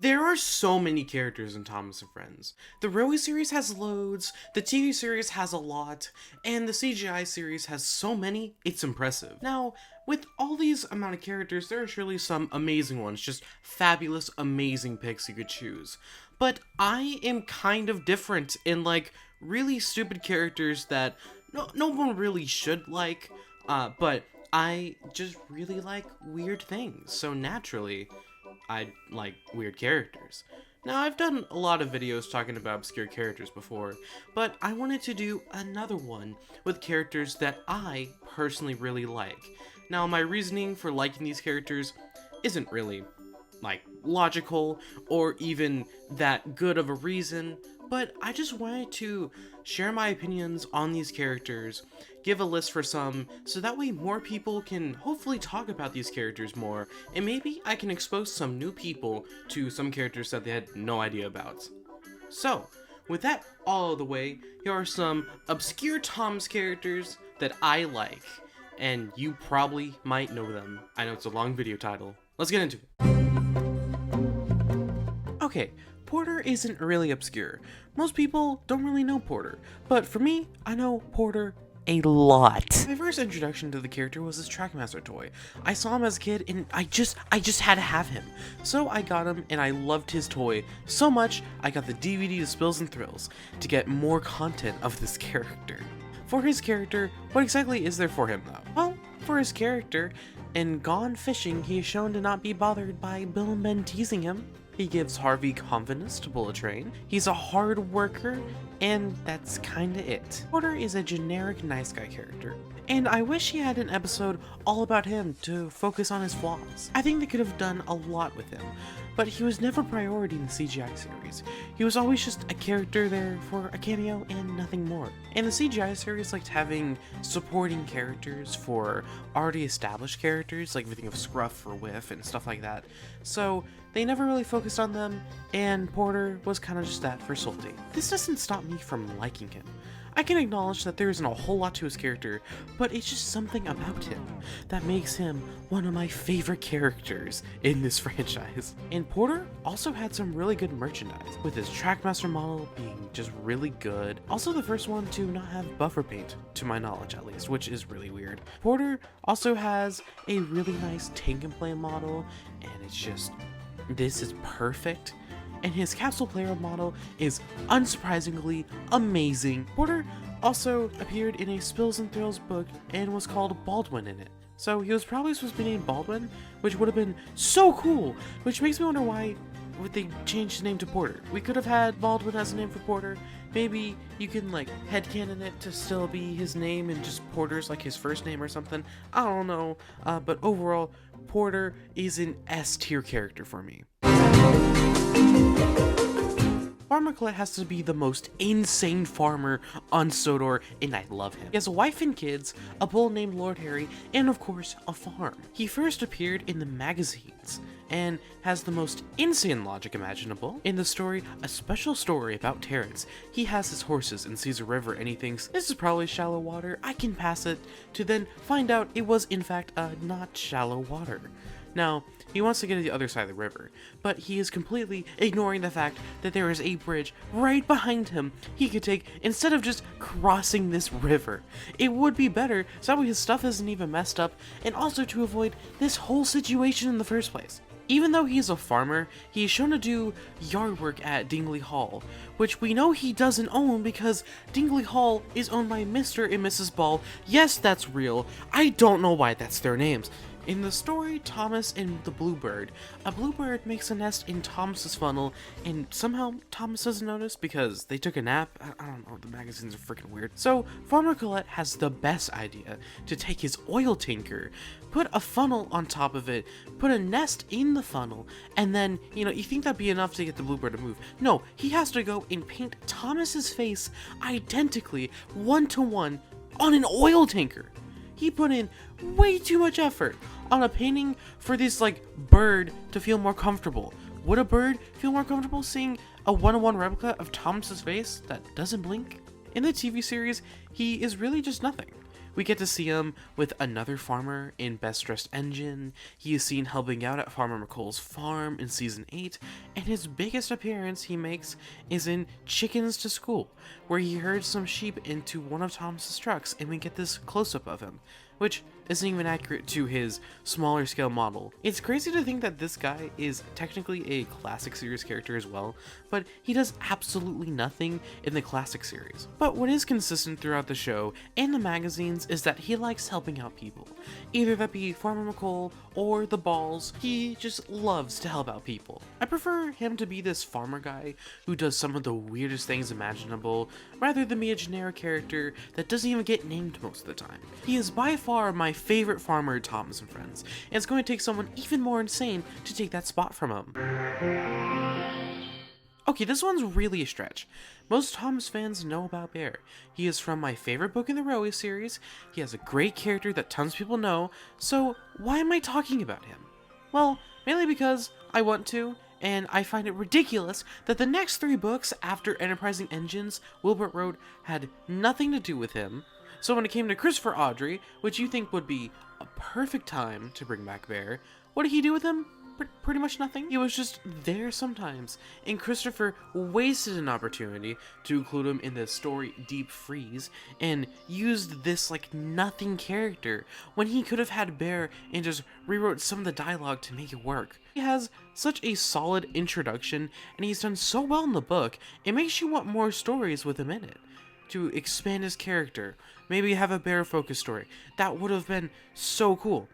There are so many characters in Thomas and Friends. The Railway series has loads, the TV series has a lot, and the CGI series has so many, it's impressive. Now, with all these amount of characters, there are surely some amazing ones, just fabulous, amazing picks you could choose. But I am kind of different in like really stupid characters that no one really should like, but I just really like weird things, so naturally, I like weird characters. Now, I've done a lot of videos talking about obscure characters before, but I wanted to do another one with characters that I personally really like. Now, my reasoning for liking these characters isn't really, like, logical or even that good of a reason, but I just wanted to share my opinions on these characters, give a list for some, so that way more people can hopefully talk about these characters more, and maybe I can expose some new people to some characters that they had no idea about. So, with that all out of the way, here are some obscure Tom's characters that I like, and you probably might know them. I know it's a long video title. Let's get into it. Okay, Porter isn't really obscure. Most people don't really know Porter, but for me, I know Porter a lot. My first introduction to the character was his Trackmaster toy. I saw him as a kid and I just had to have him. So I got him and I loved his toy so much I got the DVD to Spills and Thrills to get more content of this character. For his character, what exactly is there for him though? Well, for his character, in Gone Fishing, he is shown to not be bothered by Bill and Ben teasing him. He gives Harvey confidence to pull a train. He's a hard worker, and that's kinda it. Porter is a generic nice guy character, and I wish he had an episode all about him to focus on his flaws. I think they could have done a lot with him, but he was never a priority in the CGI series. He was always just a character there for a cameo and nothing more. And the CGI series liked having supporting characters for already established characters, like everything of Scruff or Whiff and stuff like that. So they never really focused on them, and Porter was kind of just that for Salty. This doesn't stop me from liking him. I can acknowledge that there isn't a whole lot to his character, but it's just something about him that makes him one of my favorite characters in this franchise. And Porter also had some really good merchandise, with his Trackmaster model being just really good. Also the first one to not have buffer paint, to my knowledge at least, which is really weird. Porter also has a really nice Tank and Play model, and it's just, this is perfect. And his capsule player model is unsurprisingly amazing. Porter also appeared in a Spills and Thrills book and was called Baldwin in it. So he was probably supposed to be named Baldwin, which would have been so cool, which makes me wonder why would they change his name to Porter. We could have had Baldwin as a name for Porter. Maybe you can like headcanon it to still be his name and just Porter's like his first name or something. I don't know, but overall, Porter is an S tier character for me. Farmer Colette has to be the most insane farmer on Sodor, and I love him. He has a wife and kids, a bull named Lord Harry, and of course, a farm. He first appeared in the magazines, and has the most insane logic imaginable. In the story, a special story about Terrence, he has his horses and sees a river and he thinks, this is probably shallow water, I can pass it, to then find out it was in fact not shallow water. Now, he wants to get to the other side of the river, but he is completely ignoring the fact that there is a bridge right behind him he could take instead of just crossing this river. It would be better so that way his stuff isn't even messed up, and also to avoid this whole situation in the first place. Even though he is a farmer, he is shown to do yard work at Dingley Hall, which we know he doesn't own because Dingley Hall is owned by Mr. and Mrs. Ball. Yes, that's real. I don't know why that's their names. In the story, Thomas and the Bluebird, a bluebird makes a nest in Thomas's funnel, and somehow Thomas doesn't notice because they took a nap. I don't know, the magazines are freaking weird. So, Farmer Colette has the best idea to take his oil tanker, put a funnel on top of it, put a nest in the funnel, and then, you think that'd be enough to get the bluebird to move. No, he has to go and paint Thomas's face identically, 1-to-1, on an oil tanker. He put in way too much effort on a painting for this bird to feel more comfortable. Would a bird feel more comfortable seeing a 1-to-1 replica of Thomas's face that doesn't blink? In the TV series, he is really just nothing. We get to see him with another farmer in Best Dressed Engine. He is seen helping out at Farmer McColl's farm in Season 8, and his biggest appearance he makes is in Chickens to School, where he herds some sheep into one of Thomas's trucks, and we get this close-up of him, which isn't even accurate to his smaller scale model. It's crazy to think that this guy is technically a classic series character as well, but he does absolutely nothing in the classic series. But what is consistent throughout the show and the magazines is that he likes helping out people. Either that be Farmer McColl or the Balls, he just loves to help out people. I prefer him to be this farmer guy who does some of the weirdest things imaginable, rather than be a generic character that doesn't even get named most of the time. He is by far my favorite farmer in Thomas and Friends, and it's going to take someone even more insane to take that spot from him. Okay, this one's really a stretch. Most Thomas fans know about Bear. He is from my favorite book in the Railway series, he has a great character that tons of people know, so why am I talking about him? Well, mainly because I want to, and I find it ridiculous that the next 3 books after Enterprising Engines, Wilbert wrote, had nothing to do with him. So when it came to Christopher Audrey, which you think would be a perfect time to bring back Bear, what did he do with him? Pretty much nothing. He was just there sometimes, and Christopher wasted an opportunity to include him in the story Deep Freeze, and used this like nothing character when he could have had Bear and just rewrote some of the dialogue to make it work. He has such a solid introduction, and he's done so well in the book, it makes you want more stories with him in it. To expand his character, maybe have a Bear focus story. That would have been so cool.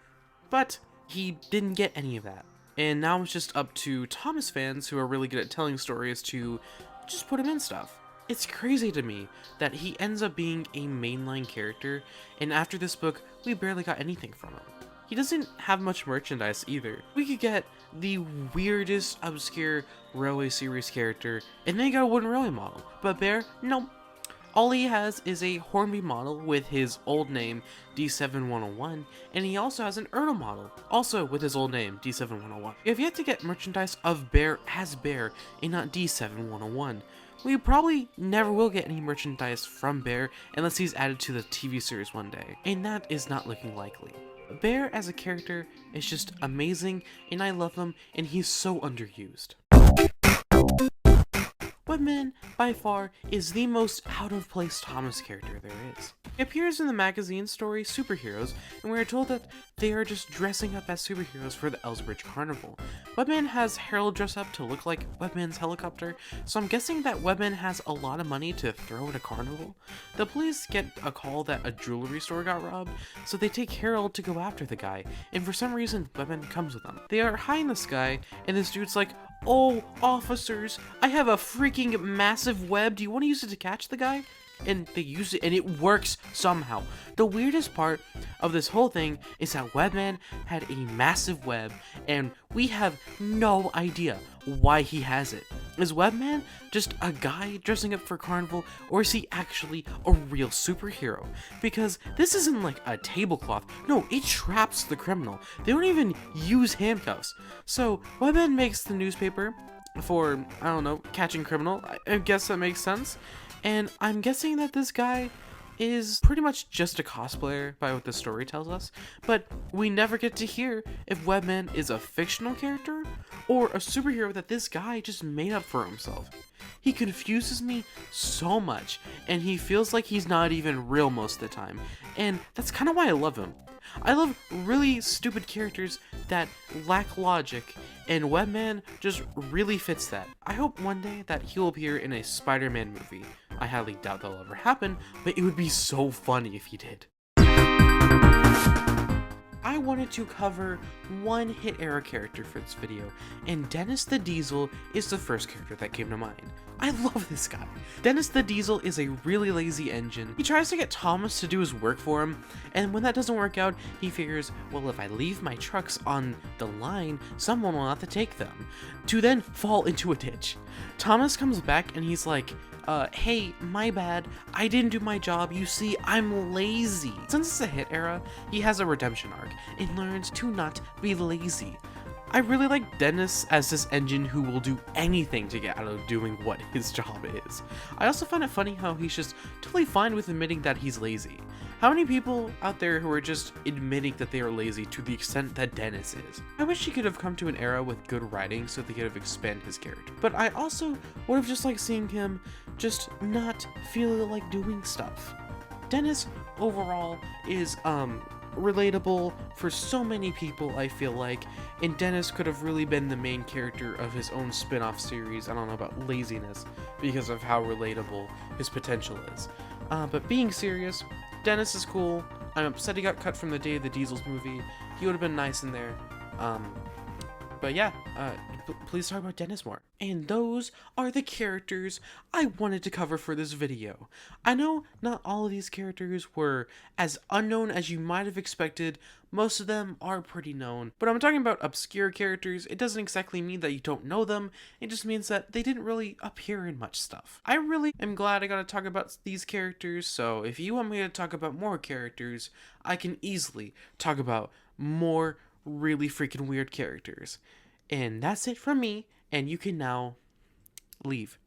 But he didn't get any of that. And now it's just up to Thomas fans who are really good at telling stories to just put him in stuff. It's crazy to me that he ends up being a mainline character, and after this book, we barely got anything from him. He doesn't have much merchandise either. We could get the weirdest, obscure Railway series character, and then you got a wooden railway model. But Bear, nope. All he has is a Hornby model with his old name, D7101, and he also has an Ertl model, also with his old name, D7101. We have yet to get merchandise of Bear as Bear and not D7101. We probably never will get any merchandise from Bear unless he's added to the TV series one day, and that is not looking likely. Bear as a character is just amazing, and I love him, and he's so underused. Webman, by far, is the most out-of-place Thomas character there is. He appears in the magazine story Superheroes, and we are told that they are just dressing up as superheroes for the Elsbridge Carnival. Webman has Harold dress up to look like Webman's helicopter, so I'm guessing that Webman has a lot of money to throw at a carnival. The police get a call that a jewelry store got robbed, so they take Harold to go after the guy, and for some reason, Webman comes with them. They are high in the sky, and this dude's like, "Oh, officers, I have a freaking massive web. Do you want to use it to catch the guy?" And they use it, and it works somehow. The weirdest part of this whole thing is that Webman had a massive web, and we have no idea why he has it. Is Webman just a guy dressing up for Carnival, or is he actually a real superhero? Because this isn't like a tablecloth. No, it traps the criminal. They don't even use handcuffs. So Webman makes the newspaper for, I don't know, catching criminal. I guess that makes sense. And I'm guessing that this guy is pretty much just a cosplayer by what the story tells us, but we never get to hear if Webman is a fictional character or a superhero that this guy just made up for himself. He confuses me so much, and he feels like he's not even real most of the time, and that's kind of why I love him. I love really stupid characters that lack logic, and Webman just really fits that. I hope one day that he'll appear in a Spider-Man movie. I highly doubt that'll ever happen, but it would be so funny if he did. I wanted to cover one hit era character for this video, and Dennis the Diesel is the first character that came to mind. I love this guy. Dennis the Diesel is a really lazy engine. He tries to get Thomas to do his work for him, and when that doesn't work out, he figures, well, if I leave my trucks on the line, someone will have to take them, to then fall into a ditch. Thomas comes back and he's like, hey, my bad, I didn't do my job, you see, I'm lazy. Since it's a hit era, he has a redemption arc and learns to not be lazy. I really like Dennis as this engine who will do anything to get out of doing what his job is. I also find it funny how he's just totally fine with admitting that he's lazy. How many people out there who are just admitting that they are lazy to the extent that Dennis is? I wish he could have come to an era with good writing so they could have expanded his character. But I also would have just liked seeing him just not feel like doing stuff. Dennis overall is relatable for so many people, I feel like, and Dennis could have really been the main character of his own spin-off series. I don't know about laziness because of how relatable his potential is. But being serious, Dennis is cool. I'm upset he got cut from the Day of the Diesels movie. He would have been nice in there. But yeah, please talk about Dennis more. And those are the characters I wanted to cover for this video. I know not all of these characters were as unknown as you might have expected. Most of them are pretty known, but I'm talking about obscure characters. It doesn't exactly mean that you don't know them. It just means that they didn't really appear in much stuff. I really am glad I got to talk about these characters, so if you want me to talk about more characters, I can easily talk about more really freaking weird characters. And that's it from me, and you can now leave.